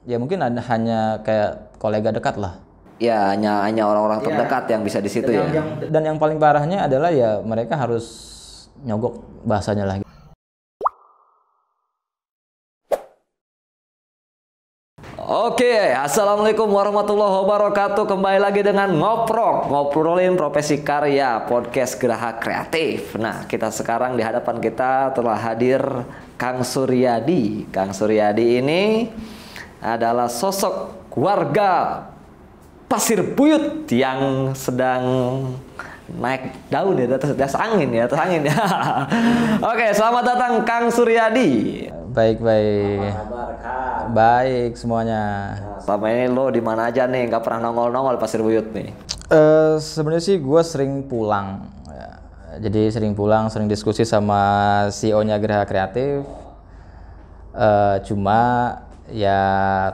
ya mungkin hanya kayak kolega dekat lah. Ya hanya orang-orang terdekat yang bisa di situ ya. Dan yang paling parahnya adalah ya mereka harus nyogok bahasanya lagi. Oke, assalamualaikum warahmatullahi wabarakatuh. Kembali lagi dengan ngobrolin profesi karya podcast Geraha Kreatif. Nah, kita sekarang di hadapan kita telah hadir Kang Suryadi. Kang Suryadi ini adalah sosok warga Pasir Buyut yang sedang naik daun ya, atas angin ya. Oke, selamat datang Kang Suryadi. Baik. Apa kabar, Kang? Baik semuanya. Nah, selama ini lo di mana aja nih? Nggak pernah nongol-nongol Pasir Buyut nih. Sebenarnya sih gue sering pulang. Ya. Jadi sering pulang, sering diskusi sama CEO-nya Geraha Kreatif. Cuma ya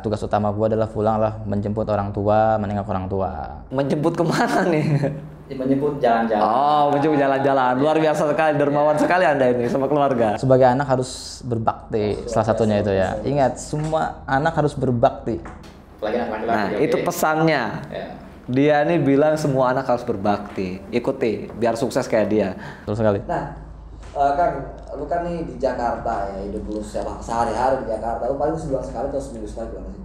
tugas utama gue adalah pulang lah, menjemput orang tua, menengok orang tua. Menjemput kemana nih? Menjemput jalan-jalan. Oh, menjemput jalan-jalan. Luar biasa sekali, dermawan sekali Anda ini sama keluarga. Sebagai anak harus berbakti, salah satunya itu ya. Ingat, semua anak harus berbakti. Nah, itu pesannya. Ya. Dia nih bilang semua anak harus berbakti. Ikuti, biar sukses kayak dia. Betul sekali. Nah, Kang, lu kan nih di Jakarta ya, hidup lu sehari-hari di Jakarta. Lu paling sebulan sekali atau seminggu sekali pulang sih?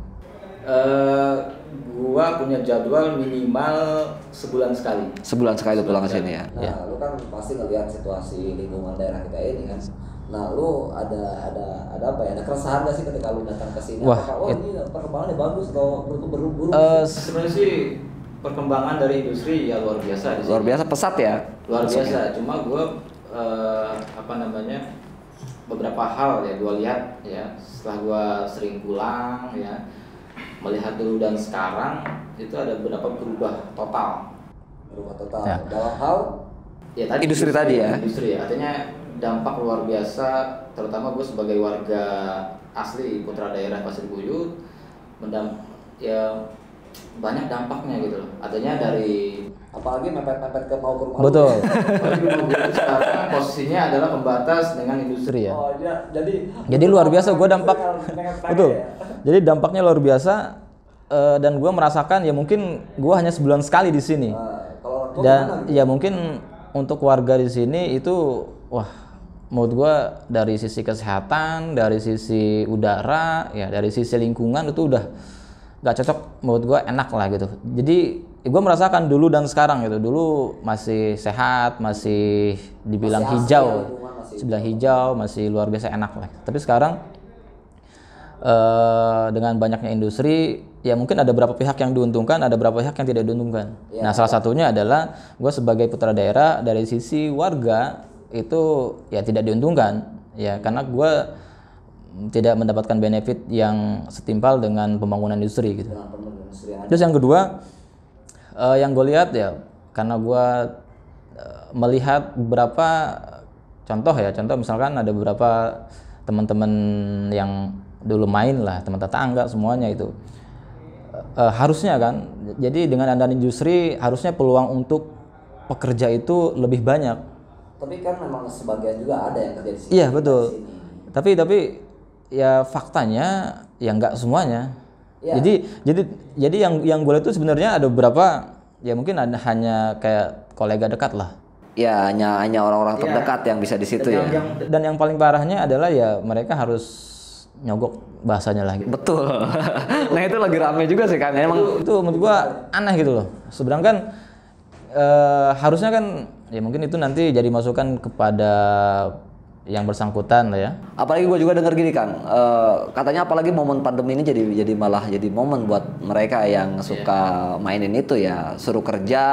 Gua punya jadwal minimal sebulan sekali. Sebulan sekali lu pulang ke sini ya. Nah, lu kan pasti ngelihat situasi lingkungan daerah kita ini kan. Nah, lu ada apa ya? Ada keresahan gak sih ketika lu datang ke sini? Apakah ini perkembangannya bagus atau buru-buru? Sebenarnya sih perkembangan dari industri ya luar biasa di sini. Luar biasa pesat ya. Luar biasa. Cuma gua beberapa hal ya gua lihat ya setelah gua sering pulang ya, melihat dulu dan sekarang itu ada beberapa berubah total Ya. Dalam hal ya tadi industri tadi ya. Industri ya, artinya dampak luar biasa, terutama gue sebagai warga asli putra daerah Pasir Buyut ya banyak dampaknya gitu loh. Artinya dari apalagi mepet-mepet ke mau ke rumah. Betul. Sekarang posisinya adalah pembatas dengan industri ya. Oh, jadi luar biasa gue dampak. Betul. Jadi dampaknya luar biasa dan gue merasakan ya mungkin gue hanya sebulan sekali di sini. Dan ya mungkin untuk warga di sini itu wah, menurut gue dari sisi kesehatan, dari sisi udara, ya dari sisi lingkungan itu udah nggak cocok, menurut gue enak lah gitu. Jadi gue merasakan dulu dan sekarang gitu. Dulu masih sehat, masih dibilang hijau, masih luar biasa enak lah. Tapi sekarang dengan banyaknya industri, ya mungkin ada beberapa pihak yang diuntungkan, ada beberapa pihak yang tidak diuntungkan. Ya. Nah, salah satunya adalah gue sebagai putra daerah dari sisi warga itu ya tidak diuntungkan, ya karena gue tidak mendapatkan benefit yang setimpal dengan pembangunan industri gitu. Terus yang kedua, yang gue lihat ya, karena gue melihat beberapa contoh misalkan ada beberapa teman-teman yang dulu main lah, teman tetangga semuanya itu harusnya kan, jadi dengan adanya industri harusnya peluang untuk pekerja itu lebih banyak. Tapi kan memang sebagian juga ada yang kerja di sini. Iya betul. Tapi ya faktanya ya nggak semuanya. Ya. Jadi yang gue lihat itu sebenarnya ada beberapa ya mungkin hanya kayak kolega dekat lah. Ya hanya orang-orang terdekat yang bisa di situ ya. Dan yang paling parahnya adalah ya mereka harus nyogok bahasanya lagi. Betul. Nah itu lagi rame juga sih kan. Emang itu menurut gua aneh gitu loh. Sedangkan harusnya kan ya mungkin itu nanti jadi masukan kepada yang bersangkutan lah ya. Apalagi gue juga dengar gini Kang, katanya apalagi momen pandemi ini jadi malah jadi momen buat mereka yang suka mainin itu ya, suruh kerja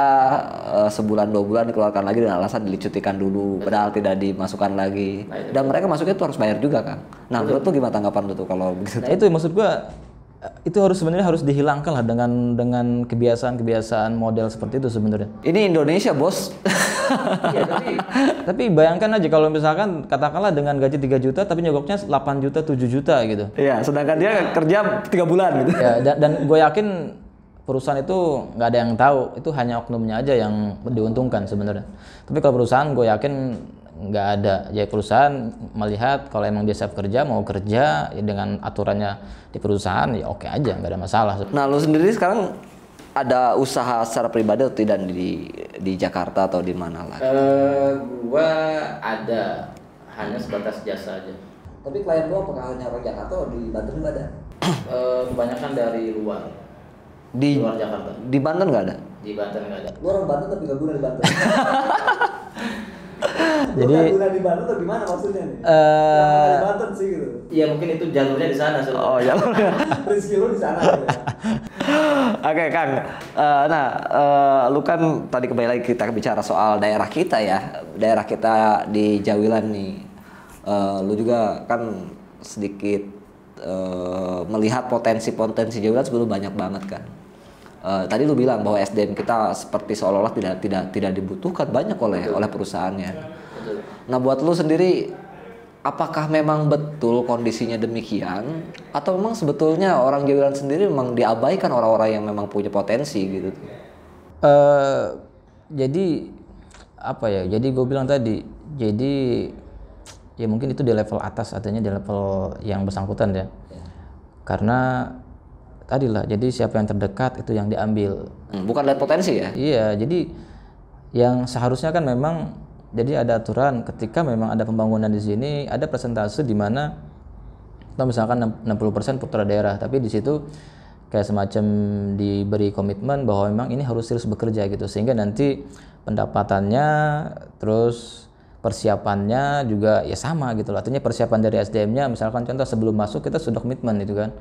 sebulan 2 bulan dikeluarkan lagi dengan alasan dicutikan dulu, padahal tidak dimasukkan lagi. Dan mereka masuknya itu harus bayar juga Kang. Nah menurut tuh gimana tanggapan lu tuh kalau begitu? Nah itu maksud gua itu sebenarnya harus dihilangkan lah dengan kebiasaan model seperti itu sebenarnya. Ini Indonesia bos. Iya, tapi bayangkan aja kalau misalkan katakanlah dengan gaji 3 juta tapi nyogoknya 8 juta 7 juta gitu. Iya, sedangkan dia kerja 3 bulan gitu. Ya, dan gue yakin perusahaan itu nggak ada yang tahu, itu hanya oknumnya aja yang diuntungkan sebenarnya. Tapi kalau perusahaan gue yakin nggak ada. Jadi perusahaan melihat kalau emang dia siap kerja, mau kerja ya dengan aturannya di perusahaan ya oke aja, nggak ada masalah. Nah, lu sendiri sekarang ada usaha secara pribadi atau tidak di Jakarta atau di mana lagi? Gua ada, hanya sebatas jasa aja. Tapi klien lu apakah hanya orang Jakarta atau di Banten nggak ada? Kebanyakan dari luar. Di Luar Jakarta. Di Banten nggak ada? Di Banten nggak ada. Lu orang Banten tapi nggak guna di Banten. Jadi guna di Banten atau gimana maksudnya nih? Yang di Banten sih gitu. Iya mungkin itu jalurnya di sana. Oh ya. Rezeki lu di sana. Gitu. Oke Kang, lu kan tadi kembali lagi kita bicara soal daerah kita ya, daerah kita di Jawilan nih. Lu juga kan sedikit melihat potensi Jawilan sebelum banyak banget kan. Tadi lu bilang bahwa SDM kita seperti seolah-olah tidak dibutuhkan banyak oleh perusahaannya. Betul. Nah buat lu sendiri, apakah memang betul kondisinya demikian, atau memang sebetulnya orang Jawilan sendiri memang diabaikan orang-orang yang memang punya potensi gitu? Jadi apa ya? Jadi gue bilang tadi, jadi ya mungkin itu di level atas, artinya di level yang bersangkutan ya. Karena tadilah, jadi siapa yang terdekat itu yang diambil. Bukan lihat potensi ya? Iya, jadi yang seharusnya kan memang, jadi ada aturan ketika memang ada pembangunan di sini, ada persentase di mana atau misalkan 60% putra daerah, tapi di situ kayak semacam diberi komitmen bahwa memang ini harus terus bekerja gitu, sehingga nanti pendapatannya terus persiapannya juga ya sama gitu loh. Artinya persiapan dari SDM-nya, misalkan contoh sebelum masuk kita sudah komitmen itu kan.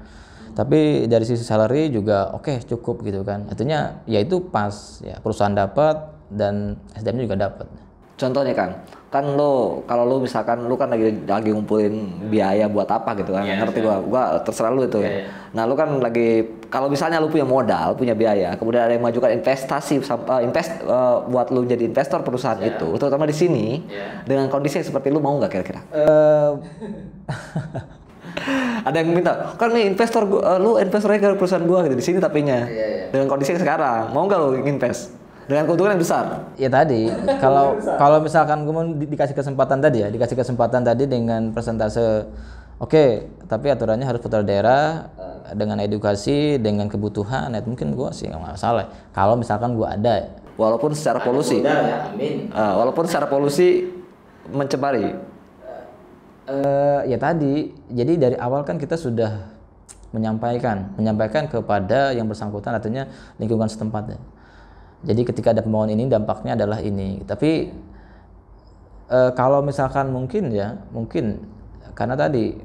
Tapi dari sisi salary juga oke, cukup gitu kan. Artinya ya itu pas ya, perusahaan dapat dan SDM juga dapat. Contohnya kan kalau lu misalkan lu kan lagi ngumpulin biaya buat apa gitu kan, ngerti gua terserah lu itu ya. Nah lu kan lagi, kalau misalnya lu punya modal, punya biaya, kemudian ada yang majukan investasi buat lu jadi investor perusahaan itu, terutama di sini dengan kondisi yang seperti lu, mau nggak kira-kira? Ada yang minta, kan nih investor gua, lu investornya ke perusahaan gua gitu di sini tapinya. Dengan kondisi yang sekarang, mau nggak lu invest? Dengan keuntungan yang besar. Ya tadi, kalau misalkan gue mau dikasih kesempatan tadi dengan persentase oke, tapi aturannya harus putra daerah dengan edukasi, dengan kebutuhan, ya mungkin gue sih nggak masalah. Kalau misalkan gue ada, walaupun secara polusi, walaupun secara polusi mencemari. Ya tadi, jadi dari awal kan kita sudah menyampaikan kepada yang bersangkutan, artinya lingkungan setempat ya. Jadi ketika ada pembangunan ini dampaknya adalah ini. Tapi kalau misalkan mungkin karena tadi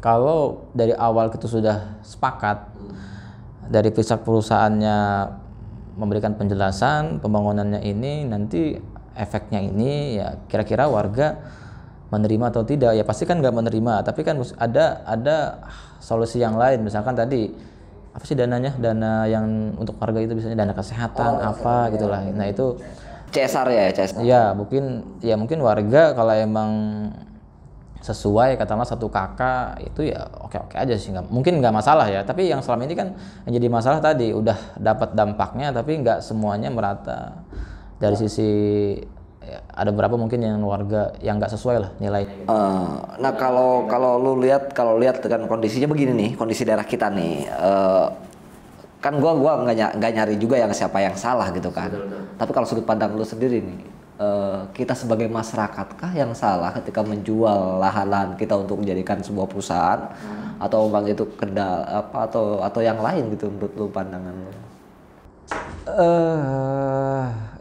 kalau dari awal kita sudah sepakat, dari pihak perusahaannya memberikan penjelasan pembangunannya ini, nanti efeknya ini, ya kira-kira warga menerima atau tidak, ya pasti kan nggak menerima. Tapi kan ada solusi yang lain, misalkan tadi apa sih dana yang untuk warga itu, biasanya dana kesehatan gitulah. Nah itu CSR ya, CSR. Ya mungkin warga kalau emang sesuai katakanlah 1 kakak itu ya oke aja sih, mungkin nggak masalah ya. Tapi yang selama ini kan yang jadi masalah tadi, udah dapat dampaknya tapi nggak semuanya merata. Dari sisi ya, ada beberapa mungkin yang warga yang nggak sesuai lah nilainya. Nah kalau lu lihat dengan kondisinya begini nih, kondisi daerah kita nih, kan gua nggak nyari juga yang siapa yang salah gitu kan. Betul. Tapi kalau sudut pandang lu sendiri nih, kita sebagai masyrakatkah yang salah ketika menjual lahan kita untuk menjadikan sebuah perusahaan, atau bang itu kendala apa atau yang lain gitu menurut lu, pandangan lu?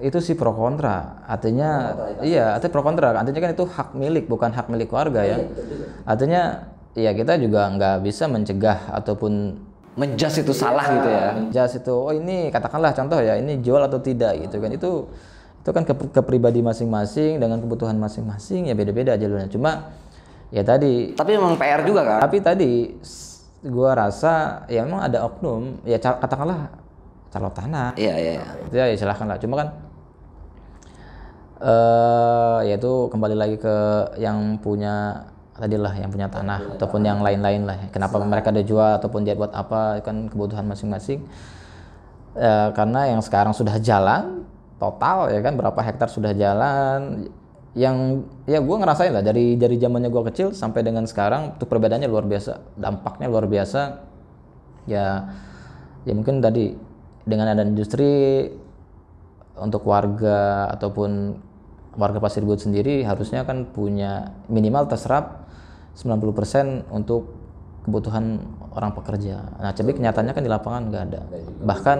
Itu sih pro kontra, artinya artinya pro kontra, artinya kan itu hak milik, bukan hak milik warga ya. Artinya ya kita juga nggak bisa mencegah ataupun menjas itu salah gitu ya. Menjas itu, oh ini katakanlah contoh ya, ini jual atau tidak gitu kan, itu kan ke pribadi masing-masing dengan kebutuhan masing-masing, ya beda-beda jalurnya. Cuma ya tadi. Tapi memang PR juga kan. Tapi tadi gua rasa ya memang ada oknum, ya katakanlah calon tanah. Iya. Ya silahkan lah. Cuma kan yaitu kembali lagi ke yang punya tanah ataupun yang lain-lain lah. Kenapa mereka ada jual ataupun dia buat apa, kan kebutuhan masing-masing. Karena yang sekarang sudah jalan total ya kan, berapa hektar sudah jalan, yang ya gue ngerasain lah dari zamannya gue kecil sampai dengan sekarang tuh perbedaannya luar biasa, dampaknya luar biasa. Ya mungkin tadi dengan ada industri untuk warga ataupun warga Pasir Bud sendiri harusnya kan punya minimal terserap 90% untuk kebutuhan orang pekerja. Nah, tapi kenyataannya kan di lapangan nggak ada. Bahkan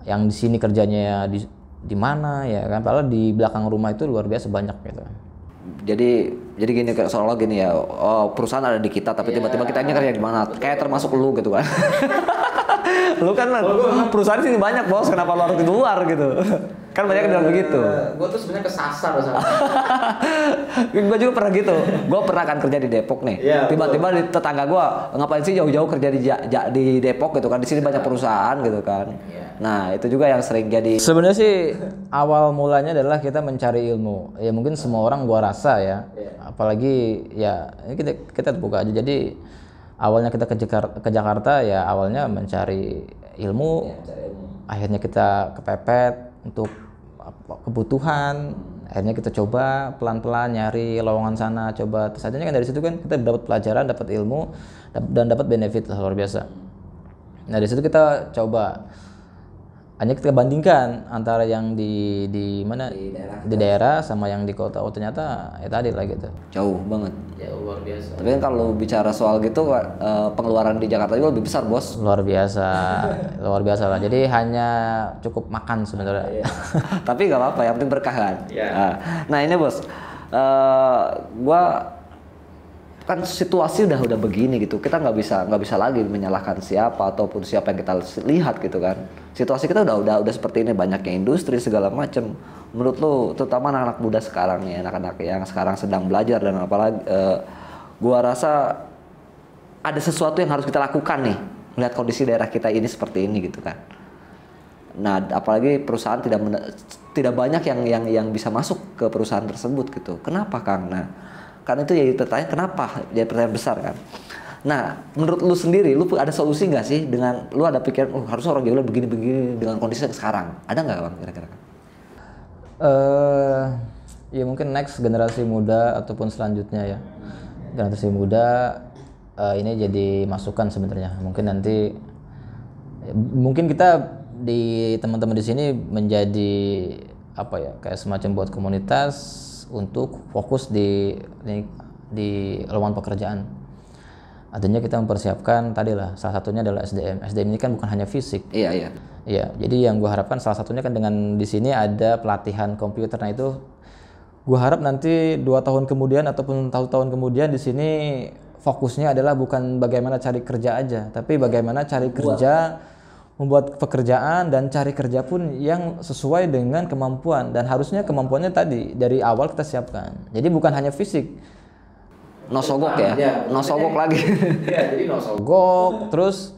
yang di sini kerjanya di mana ya kan, padahal di belakang rumah itu luar biasa banyak gitu. Jadi gini soalnya gini ya, perusahaan ada di kita tapi tiba-tiba kita ini kerja di mana? Kayak termasuk lu gitu kan. Lu kan perusahaan sini banyak bos, kenapa lu harus di luar gitu? Kan banyak yang bilang begitu. Gue tuh sebenarnya kesasar sama. Gue juga pernah gitu. Gue pernah kan kerja di Depok nih. Tiba-tiba di tetangga gue ngapain sih jauh-jauh kerja di Depok gitu kan? Di sini banyak perusahaan gitu kan. Nah itu juga yang sering jadi. Sebenarnya sih awal mulanya adalah kita mencari ilmu. Ya mungkin semua orang gua rasa ya. Apalagi ya ini kita buka aja. Jadi awalnya kita ke Jakarta ya awalnya mencari ilmu. Akhirnya kita kepepet untuk kebutuhan, akhirnya kita coba pelan-pelan nyari lowongan sana, coba terus akhirnya kan dari situ kan kita dapat pelajaran, dapat ilmu dan dapat benefit luar biasa. Nah dari situ kita coba, hanya kita bandingkan antara yang di mana di daerah sama yang di kota. Oh ternyata ya tadi lah gitu. Jauh banget. Jauh luar biasa. Tapi kan kalau bicara soal gitu pengeluaran di Jakarta juga lebih besar bos. Luar biasa lah. Jadi hanya cukup makan sebenarnya. Tapi nggak apa-apa, yang penting berkah kan. Nah ini bos, gua kan situasi udah begini gitu, kita nggak bisa lagi menyalahkan siapa ataupun siapa yang kita lihat gitu kan. Situasi kita udah seperti ini, banyaknya industri segala macem. Menurut lu terutama anak-anak muda sekarang nih, anak-anak yang sekarang sedang belajar dan apalagi gua rasa ada sesuatu yang harus kita lakukan nih melihat kondisi daerah kita ini seperti ini gitu kan. Nah apalagi perusahaan tidak banyak yang bisa masuk ke perusahaan tersebut gitu. Kenapa Kang? Nah karena itu jadi pertanyaan kenapa, jadi pertanyaan besar kan. Nah menurut lu sendiri, lu ada solusi nggak sih dengan lu ada pikiran harusnya orang Jawa begini-begini dengan kondisi yang sekarang, ada nggak Bang kira-kira? Ya mungkin next generasi muda ataupun selanjutnya ya, generasi muda ini jadi masukan sebenarnya. Mungkin nanti mungkin kita di teman-teman di sini menjadi apa ya, kayak semacam buat komunitas untuk fokus di lowongan pekerjaan. Artinya kita mempersiapkan tadi lah, salah satunya adalah SDM. SDM ini kan bukan hanya fisik. Iya. Jadi yang gue harapkan salah satunya kan dengan di sini ada pelatihan komputer. Nah itu gue harap nanti 2 tahun kemudian ataupun tahun kemudian di sini fokusnya adalah bukan bagaimana cari kerja aja, tapi bagaimana cari kerja, membuat pekerjaan dan cari kerja pun yang sesuai dengan kemampuan, dan harusnya kemampuannya tadi dari awal kita siapkan. Jadi bukan hanya fisik. No sogok ya? No sogok lagi. Iya, jadi no sogok. Terus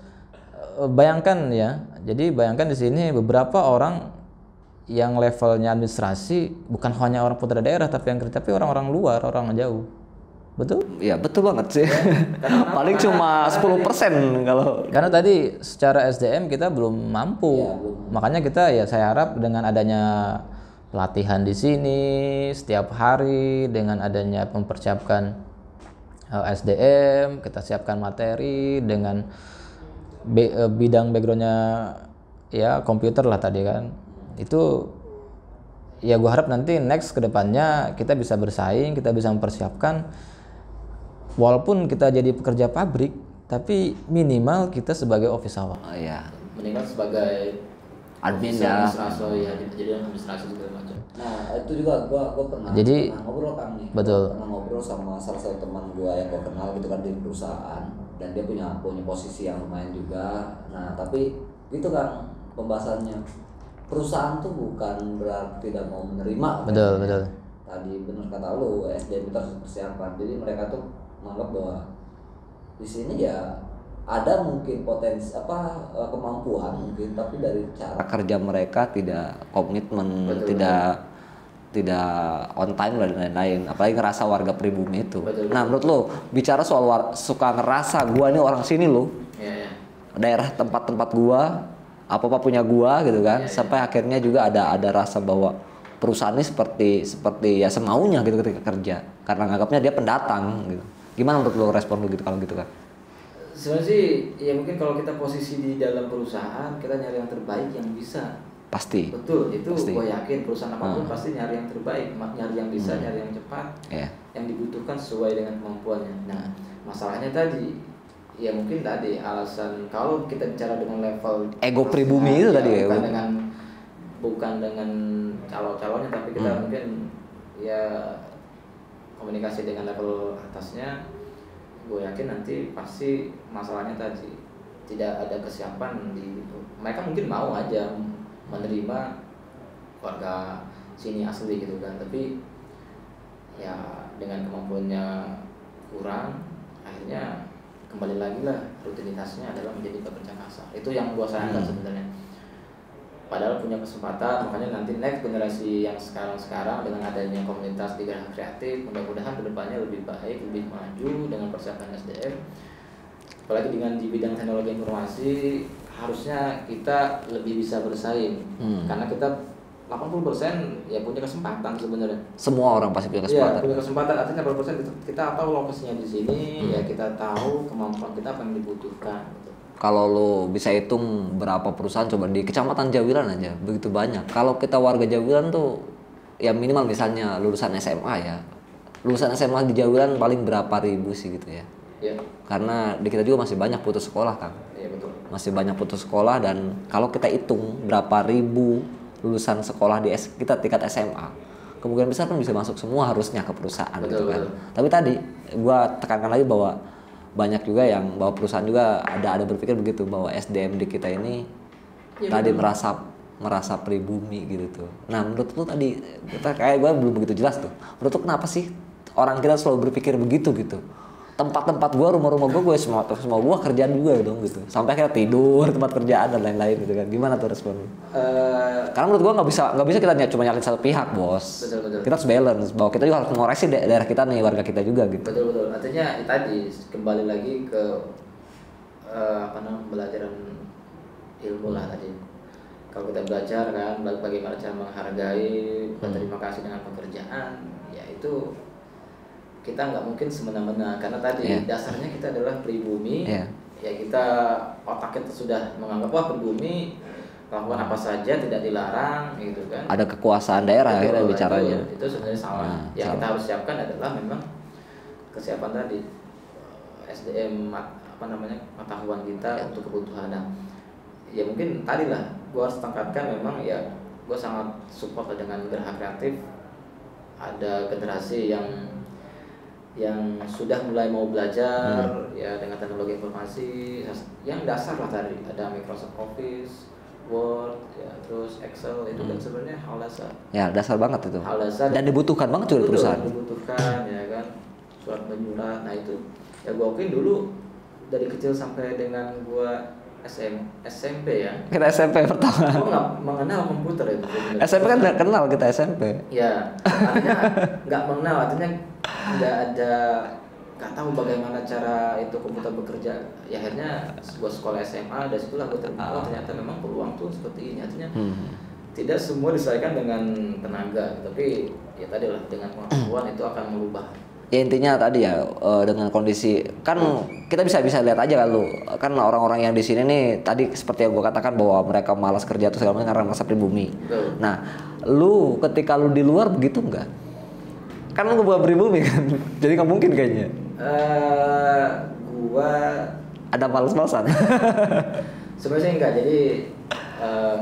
bayangkan ya. Jadi bayangkan di sini beberapa orang yang levelnya administrasi bukan hanya orang putra daerah tapi orang-orang luar, orang jauh. Betul? Iya betul banget sih. Paling cuma 10% kalau. Karena tadi secara SDM kita belum mampu. Makanya kita saya harap dengan adanya pelatihan di sini setiap hari, dengan adanya mempersiapkan SDM, kita siapkan materi dengan bidang backgroundnya ya komputer lah tadi kan. Itu ya gue harap nanti next kedepannya kita bisa bersaing, kita bisa mempersiapkan. Walaupun kita jadi pekerja pabrik, tapi minimal kita sebagai office awal. Oh iya. Minimal sebagai admin ya. Administrasi ya, jadi administrasi segala macam. Nah itu juga gua pernah ngobrol kan nih. Betul. Pernah ngobrol sama salah satu teman gua yang gua kenal gitu kan di perusahaan, dan dia punya posisi yang lumayan juga. Nah tapi gitu kan pembahasannya, perusahaan tuh bukan berarti tidak mau menerima. Betul. Tadi benar kata lu, SDM kita harus persiapan. Jadi mereka tuh menganggap bahwa di sini ya ada mungkin potensi kemampuan mungkin, tapi dari cara kerja mereka tidak komitmen, tidak on time dan lain-lain. Apalagi ngerasa warga pribumi itu. Nah menurut lo bicara soal suka ngerasa gua nih orang sini lo, daerah tempat gua, apa punya gua gitu kan, sampai akhirnya juga ada rasa bahwa perusahaan ini seperti ya semaunya gitu ketika kerja, karena nganggapnya dia pendatang gitu. Gimana untuk lo respon lo gitu kalau gitu kan? Sebenarnya sih ya mungkin kalau kita posisi di dalam perusahaan, kita nyari yang terbaik yang bisa. Pasti. Betul, itu Pasti. gue yakin perusahaan apapun pasti nyari yang terbaik, nyari yang bisa, nyari yang cepat, yang dibutuhkan sesuai dengan kemampuannya. Nah, masalahnya tadi, ya mungkin tadi alasan kalau kita bicara dengan level ego pribumi itu tadi ya. Bukan dengan calon-calonnya, tapi kita mungkin ya komunikasi dengan level atasnya. Gue yakin nanti pasti masalahnya tadi tidak ada kesiapan di itu. Mereka mungkin mau aja menerima warga sini asli gitu kan, tapi ya dengan kemampuannya kurang, akhirnya kembali lagi lah rutinitasnya adalah menjadi pekerja kasar. Itu yang gua sayangkan sebenarnya. Padahal punya kesempatan, makanya nanti next generasi yang sekarang dengan adanya komunitas di Geraha Kreatif, mudah-mudahan kedepannya lebih baik, lebih maju dengan persiapan SDM. Apalagi dengan di bidang teknologi informasi, harusnya kita lebih bisa bersaing. Karena kita 80% ya punya kesempatan sebenarnya. Semua orang pasti punya kesempatan. Iya, punya kesempatan. Artinya 80% kita tahu lokasinya di sini, ya kita tahu kemampuan kita apa yang dibutuhkan. Gitu. Kalau lo bisa hitung berapa perusahaan coba di Kecamatan Jawilan aja begitu banyak. Kalau kita warga Jawilan tuh ya minimal misalnya lulusan SMA ya. Lulusan SMA di Jawilan paling berapa ribu sih gitu ya. Iya. Karena di kita juga masih banyak putus sekolah kan. Iya betul. Masih banyak putus sekolah, dan kalau kita hitung berapa ribu lulusan sekolah di kita tingkat SMA, kemungkinan besar kan bisa masuk semua harusnya ke perusahaan. Betul, gitu kan. betul. Tapi tadi gua tekankan lagi bahwa banyak juga yang bahwa perusahaan juga ada berpikir begitu bahwa SDM di kita ini tadi merasa pribumi gitu tuh. Nah menurut lu tadi kita kayak gue belum begitu jelas tuh. Menurut lu kenapa sih orang kita selalu berpikir begitu gitu? Tempat-tempat gue, rumah-rumah gue semua gue kerjaan juga dong gitu. Sampai kayak tidur, tempat kerjaan dan lain-lain gitu kan. Gimana tuh respon lu? Karena menurut gue nggak bisa kita cuma nyalain satu pihak bos. Betul. Kita harus balance bahwa kita juga harus mengoreksi daerah kita nih, warga kita juga gitu. Betul. Artinya tadi kembali lagi ke pembelajaran ilmu lah tadi. Kalau kita belajar kan bagaimana cara menghargai, berterima kasih dengan pekerjaan, ya itu kita nggak mungkin semena-mena karena tadi dasarnya kita adalah pribumi. Ya kita otak kita sudah menganggap wah pribumi lakukan apa saja tidak dilarang gitu kan. Ada kekuasaan daerah ya bicaranya. Itu sebenarnya salah. Yang kita harus siapkan adalah memang kesiapan tadi SDM pengetahuan kita untuk kebutuhan. Nah, ya mungkin tadi lah gue harus tekankan memang ya gue sangat support dengan Geraha Kreatif. Ada generasi yang sudah mulai mau belajar ya dengan teknologi informasi yang dasar lah tadi, ada Microsoft Office, Word, ya terus Excel, itu kan sebenarnya hal dasar. Ya dasar banget itu. Hal dasar dan dibutuhkan banget juga di perusahaan. Dibutuhkan ya kan, surat menyurat. Nah itu ya gue akuin dulu dari kecil sampai dengan gue SMP ya. Kita SMP pertama. Gue nggak mengenal komputer itu. SMP kan nggak kenal kita SMP. Ya, artinya nggak mengenal, artinya nggak tahu bagaimana cara itu komputer bekerja. Ya akhirnya gue sekolah SMA, dari situlah gue terbuka ternyata memang peluang tuh seperti ini. Artinya tidak semua diselesaikan dengan tenaga, tapi ya tadi lah dengan pengetahuan itu akan merubah. Ya intinya tadi ya dengan kondisi kan kita bisa lihat aja kan orang-orang yang di sini nih tadi seperti yang gue katakan bahwa mereka malas kerja atau segala macam karena masa pribumi. Betul. Nah, ketika lu di luar begitu enggak? Kan lu bukan pribumi kan, jadi nggak mungkin kayaknya. Gua ada malas-malasan. Sebenarnya enggak, jadi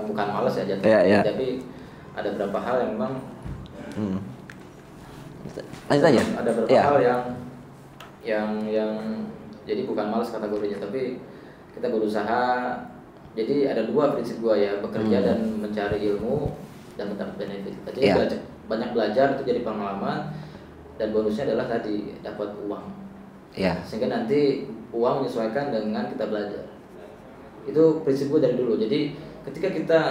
bukan malas ya jatuhnya, tapi ada beberapa hal yang memang lanjut aja. Ada beberapa hal yang jadi bukan malas kategorinya, tapi kita berusaha. Jadi ada dua prinsip gua ya, bekerja dan mencari ilmu dan mendapat benefit. Jadi banyak belajar itu jadi pengalaman, dan bonusnya adalah tadi dapat uang. Sehingga nanti uang menyesuaikan dengan kita belajar. Itu prinsip gua dari dulu. Jadi ketika kita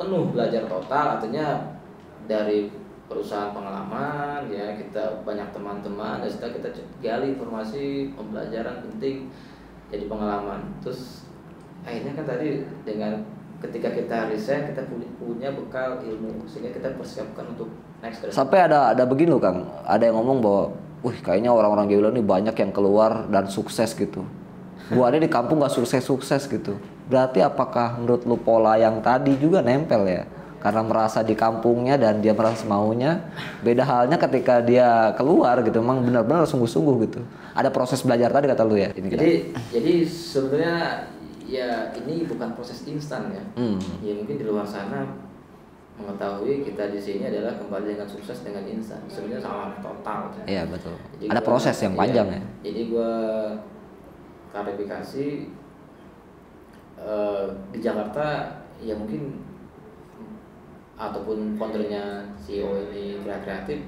penuh belajar total, artinya dari perusahaan pengalaman ya, kita banyak teman-teman, dan setelah kita gali informasi, pembelajaran penting jadi pengalaman. Terus akhirnya kan tadi dengan ketika kita resign kita punya bekal ilmu sehingga kita persiapkan untuk next ke depan. Sampai ada begini loh Kang, ada yang ngomong bahwa kayaknya orang-orang Gewila ini banyak yang keluar dan sukses gitu. Gua ada di kampung gak sukses-sukses gitu. Berarti apakah menurut lu pola yang tadi juga nempel ya? Karena merasa di kampungnya dan dia merasa maunya. Beda halnya ketika dia keluar gitu, memang benar-benar sungguh-sungguh gitu. Ada proses belajar tadi kata lu ya. Jadi sebenarnya ya ini bukan proses instan ya. Ya mungkin di luar sana mengetahui kita di sini adalah kembali dengan sukses dengan instan. Sebenarnya salah total. Iya betul. Jadi ada proses yang panjang ya. Jadi gua klarifikasi di Jakarta ya mungkin ataupun foundernya CEO ini kreatif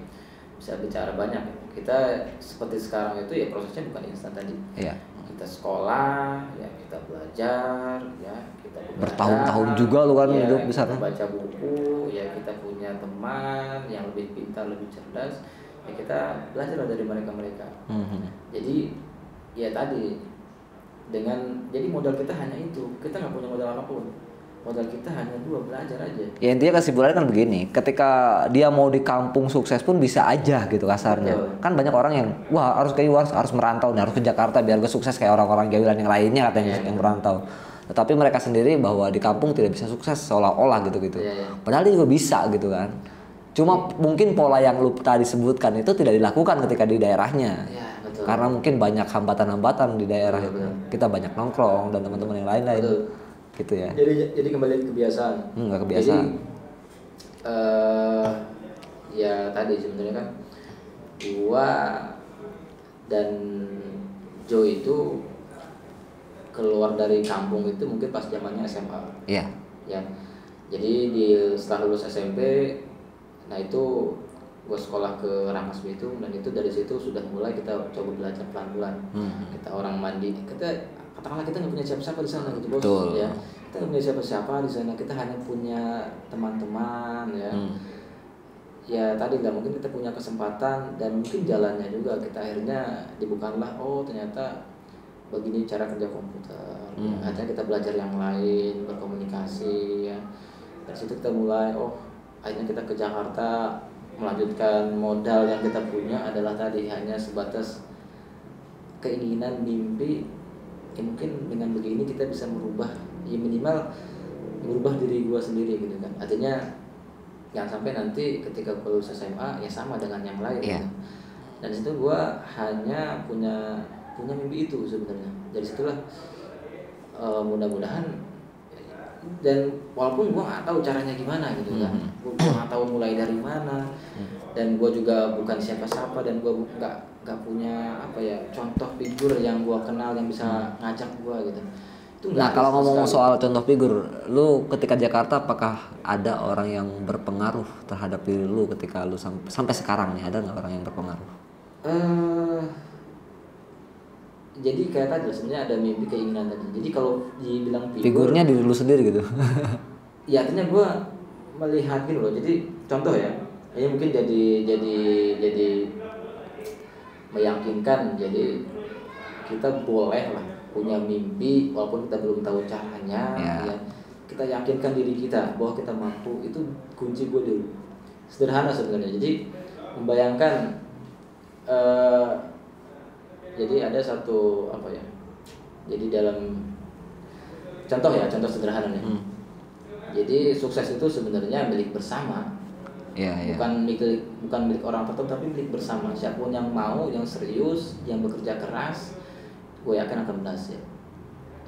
bisa bicara banyak. Kita seperti sekarang itu ya prosesnya bukan instan tadi. Iya. Kita sekolah, ya kita belajar, ya kita bertahun-tahun juga lu kan ya, hidup di sana. Kita baca buku, ya kita punya teman yang lebih pintar, lebih cerdas, ya kita belajar dari mereka. Jadi ya tadi jadi modal kita hanya itu, kita nggak punya modal apapun. Modal kita hanya dua, belajar aja. Ya intinya kesimpulannya kan begini, ketika dia mau di kampung sukses pun bisa aja gitu kasarnya. Betul. Kan banyak orang yang harus merantau nih, harus ke Jakarta biar gue sukses kayak orang-orang Gawilan yang lainnya katanya yang merantau. Tetapi mereka sendiri bahwa di kampung tidak bisa sukses seolah-olah gitu. Padahal dia juga bisa gitu kan. Cuma mungkin pola yang lu tadi sebutkan itu tidak dilakukan ketika di daerahnya. Betul. Karena mungkin banyak hambatan-hambatan di daerah. Kita banyak nongkrong dan teman-teman yang lain-lain. Betul. Gitu ya. Jadi kembali ke kebiasaan. Nggak kebiasaan. Jadi ya tadi sebenarnya kan gua dan Joe itu keluar dari kampung itu mungkin pas zamannya SMA. Iya. Ya. Jadi setelah lulus SMP, nah itu gua sekolah ke Rangas Bitung dan itu dari situ sudah mulai kita coba belajar pelan-pelan. Kita orang mandi, katakanlah kita nggak punya siapa-siapa di sana gitu bos. Betul. Ya kita nggak punya siapa-siapa di sana, kita hanya punya teman-teman ya. Ya tadi nggak mungkin kita punya kesempatan dan mungkin jalannya juga kita akhirnya dibukalah ternyata begini cara kerja komputer. Ya, akhirnya kita belajar yang lain, berkomunikasi ya. Dari situ kita mulai akhirnya kita ke Jakarta melanjutkan modal yang kita punya adalah tadi hanya sebatas keinginan, mimpi. Ya mungkin dengan begini kita bisa merubah, ya minimal merubah diri gua sendiri gitu kan. Artinya jangan sampai nanti ketika gua lulus SMA ya sama dengan yang lain. Gitu. Dan situ gua hanya punya mimpi itu sebenarnya. Dari situlah mudah-mudahan dan walaupun gua nggak tahu caranya gimana gitu kan, gua nggak tahu mulai dari mana dan gua juga bukan siapa-siapa dan gua nggak punya contoh figur yang gua kenal yang bisa ngajak gua gitu. Nah kalau ngomong soal contoh figur, lu ketika Jakarta apakah ada orang yang berpengaruh terhadap diri lu ketika lu sampai sekarang nih, ada nggak orang yang berpengaruh? Jadi kayak tadi sebenarnya ada mimpi keinginan tadi. Jadi kalau dibilang figurnya diri lu sendiri gitu. Ya artinya gue melihat gitu loh. Jadi contoh ya, ini mungkin jadi meyakinkan. Jadi kita boleh lah punya mimpi walaupun kita belum tahu caranya. Ya kita yakinkan diri kita bahwa kita mampu. Itu kunci gue dulu. Sederhana sebenarnya. Jadi membayangkan. Jadi ada satu jadi dalam contoh sederhana nih. Jadi sukses itu sebenarnya milik bersama. Bukan milik orang tertentu tapi milik bersama. Siapapun yang mau, yang serius, yang bekerja keras, gue yakin akan berhasil.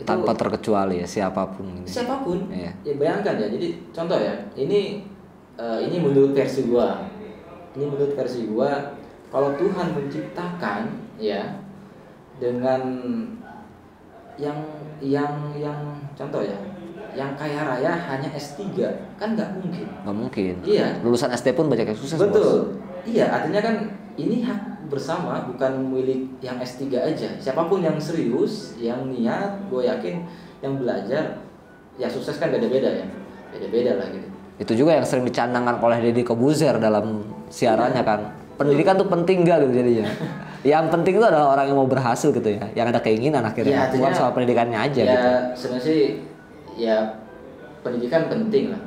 Tanpa terkecuali ya siapapun. Siapapun. Ya bayangkan ya. Jadi contoh ya. Ini menurut versi gue. Kalau Tuhan menciptakan ya dengan yang contoh ya, yang kaya raya hanya S3 kan nggak mungkin. Iya. Lulusan SD pun banyak yang sukses. Betul. Bos. Iya, artinya kan ini hak bersama bukan milik yang S3 aja. Siapapun yang serius, yang niat, gue yakin yang belajar ya sukses kan beda-beda ya. Beda-beda lah gitu. Itu juga yang sering dicandangkan oleh Deddy Corbuzier dalam siarannya kan. Pendidikan tuh penting gak gitu jadinya. Yang penting itu adalah orang yang mau berhasil gitu ya, yang ada keinginan akhirnya, bukan soal pendidikannya aja ya, gitu. Sebenarnya sih ya pendidikan penting lah.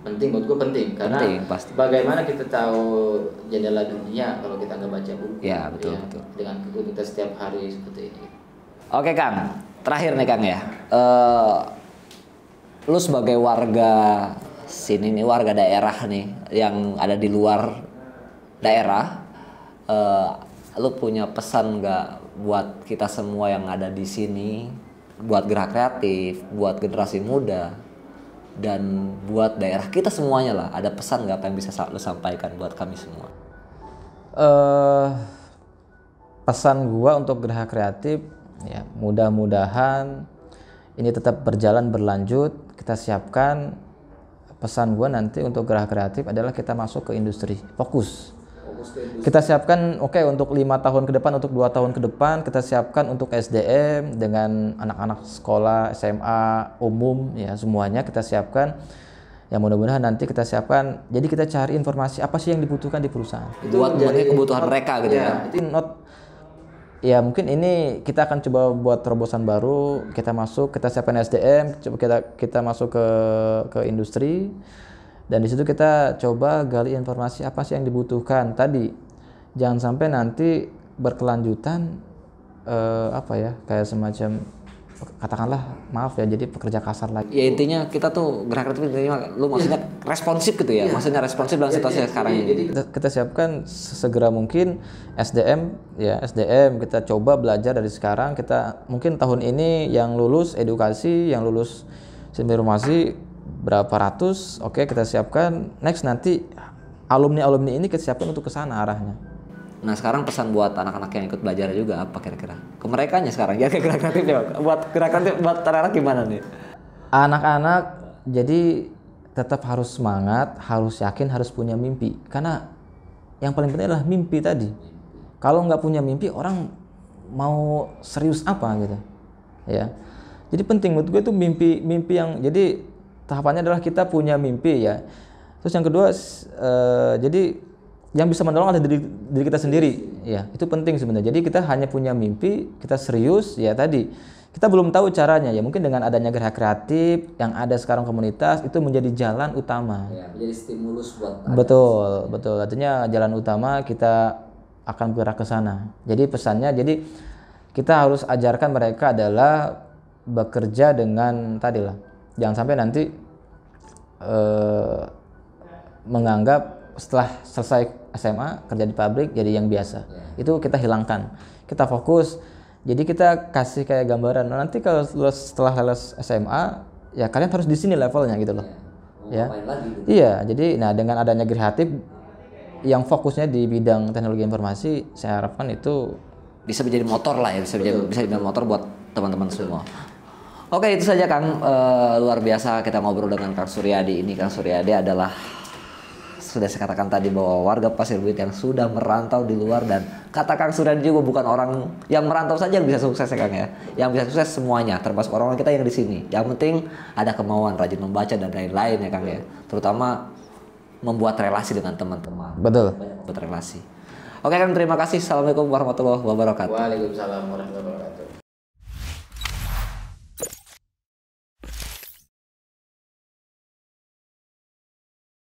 Penting buat gue penting karena Penting, pasti. bagaimana kita tahu jendela dunia kalau kita nggak baca buku. Ya, betul, betul. Dengan kita setiap hari seperti ini. Oke Kang, terakhir nih Kang ya. Lu sebagai warga sini nih, warga daerah nih yang ada di luar daerah, lu punya pesan nggak buat kita semua yang ada di sini, buat Gerak Kreatif, buat generasi muda, dan buat daerah kita semuanya lah? Ada pesan nggak apa yang bisa lu sampaikan buat kami semua? Pesan gua untuk Geraha Kreatif ya, mudah-mudahan ini tetap berjalan berlanjut. Kita siapkan, pesan gua nanti untuk Geraha Kreatif adalah kita masuk ke industri, fokus ke industri. Kita siapkan untuk 5 tahun ke depan, untuk 2 tahun ke depan kita siapkan untuk SDM dengan anak-anak sekolah SMA umum ya, semuanya kita siapkan. Ya mudah-mudahan nanti kita siapkan. Jadi kita cari informasi apa sih yang dibutuhkan di perusahaan. Itu buat memenuhi kebutuhan mereka gitu ya. Itu ya mungkin ini kita akan coba buat terobosan baru. Kita masuk, kita siapkan SDM, coba kita masuk ke industri, dan di situ kita coba gali informasi apa sih yang dibutuhkan tadi. Jangan sampai nanti berkelanjutan kayak semacam, katakanlah maaf ya, jadi pekerja kasar lagi. Ya intinya kita tuh Gerak Kreatif intinya lu maksudnya responsif gitu ya. Maksudnya responsif dalam situasi sekarang ini. Jadi kita siapkan segera mungkin SDM kita coba belajar dari sekarang. Kita mungkin tahun ini yang lulus edukasi, yang lulus informasi berapa ratus, kita siapkan. Next nanti alumni ini kita siapkan untuk ke sana arahnya. Nah sekarang pesan buat anak-anak yang ikut belajar juga apa kira-kira? Ke merekanya sekarang ya, ke Gerak Kreatif ya. Buat Gerak Kreatif buat anak-anak gimana nih? Anak-anak jadi tetap harus semangat, harus yakin, harus punya mimpi. Karena yang paling penting adalah mimpi tadi. Kalau nggak punya mimpi, orang mau serius apa gitu, ya. Jadi penting menurut gue itu mimpi yang, jadi tahapannya adalah kita punya mimpi ya. Terus yang kedua, jadi yang bisa menolong adalah diri kita sendiri, ya. Itu penting sebenarnya. Jadi kita hanya punya mimpi, kita serius, ya tadi. Kita belum tahu caranya, ya mungkin dengan adanya Gerak Kreatif yang ada sekarang komunitas itu menjadi jalan utama. Ya, menjadi stimulus buat. Betul. Artinya jalan utama kita akan bergerak ke sana. Jadi pesannya, jadi kita harus ajarkan mereka adalah bekerja dengan tadi lah. Jangan sampai nanti menganggap setelah selesai SMA kerja di pabrik jadi yang biasa. Itu kita hilangkan. Kita fokus. Jadi kita kasih kayak gambaran. Nanti kalau setelah lulus SMA, ya kalian harus di sini levelnya gitu loh. Ya. Iya. Jadi, dengan adanya Kreatif yang fokusnya di bidang teknologi informasi, saya harapkan itu bisa menjadi motor lah ya, bisa jadi motor buat teman-teman semua. Oke, itu saja Kang. Luar biasa kita ngobrol dengan Kang Suryadi ini. Kang Suryadi adalah, sudah saya katakan tadi, bahwa warga Pasir Buyut yang sudah merantau di luar, dan kata Kang Suryadi juga bukan orang yang merantau saja yang bisa sukses ya Kang ya. Yang bisa sukses semuanya, termasuk orang-orang kita yang di sini. Yang penting ada kemauan, rajin membaca dan lain-lain ya Kang ya. Terutama membuat relasi dengan teman-teman. betul. Membuat relasi. Oke Kang, terima kasih. Assalamualaikum warahmatullahi wabarakatuh. Waalaikumsalam warahmatullahi wabarakatuh.